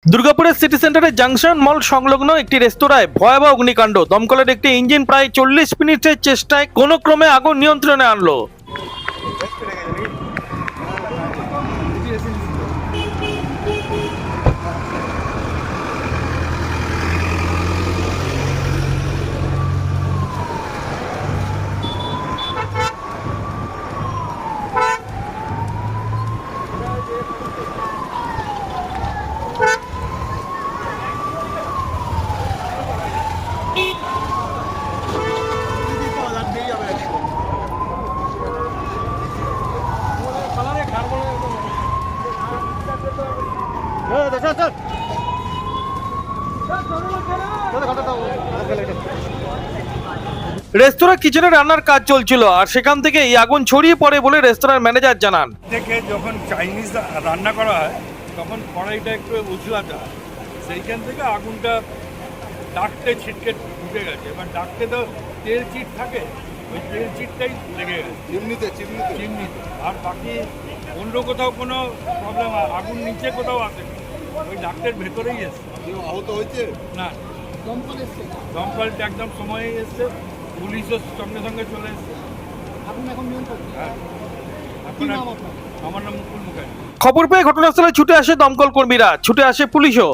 দুর্গাপুরের সিটি সেন্টারের জাংশন মল সংলগ্ন একটি রেস্তোরাঁয় ভয়াবহ অগ্নিকাণ্ড। দমকলের একটি ইঞ্জিন প্রায় 40 মিনিটের চেষ্টায় কোনো ক্রমে আগুন নিয়ন্ত্রণে আনলো। রেস্তোরাঁ কিচেনে রান্নার কাজ চলছিল, আর সেখান থেকে এই আগুন ছড়িয়ে পড়ে বলে রেস্তোরাঁর ম্যানেজার জানান। থেকে যখন চাইনিজ রান্না করা হয় তখন কড়াইটা একটু উঁচুয়াতে হয়, সেইখান থেকে আগুনটা ডাকতে ছিটকে ঢুকে গেছে। এবার ডাকতে তো তেল চিট থাকে, ওই তেল চিটটাই লেগে গেছে চিমনিতে। আর বাকি অন্য কোথাও কোনো প্রবলেম, আগুন নিচে কোথাও আসে, ওই ডাক্তের ভেতরেই এসছে। আহত হয়েছে না, দমকলটা একদম সময়ে এসছে, পুলিশও সঙ্গে সঙ্গে চলে এসছে। হ্যাঁ, এখন আমার নাম মুকুল মুখার্জি। খবর পেয়ে ঘটনাস্থলে ছুটে আসে দমকল কর্মীরা, ছুটে আসে পুলিশও।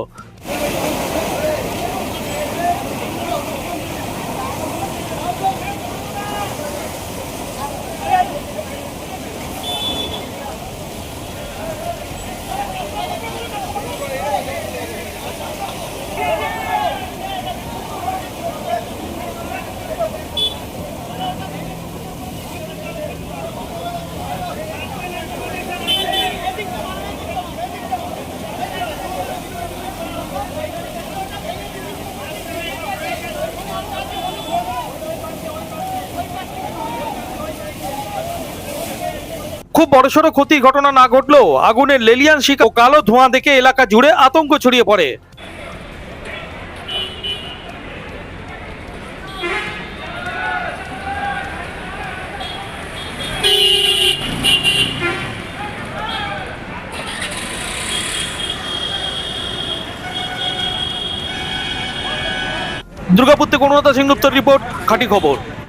খুব বড়সড় ক্ষতির ঘটনা না ঘটলেও আগুনের লেলিয়ান শিখা ও কালো ধোঁয়া দেখে এলাকা জুড়ে আতঙ্ক ছড়িয়ে পড়ে। দুর্গাপুর থেকে অনুরাধা সিংগুপ্তর রিপোর্ট, খাঁটি খবর।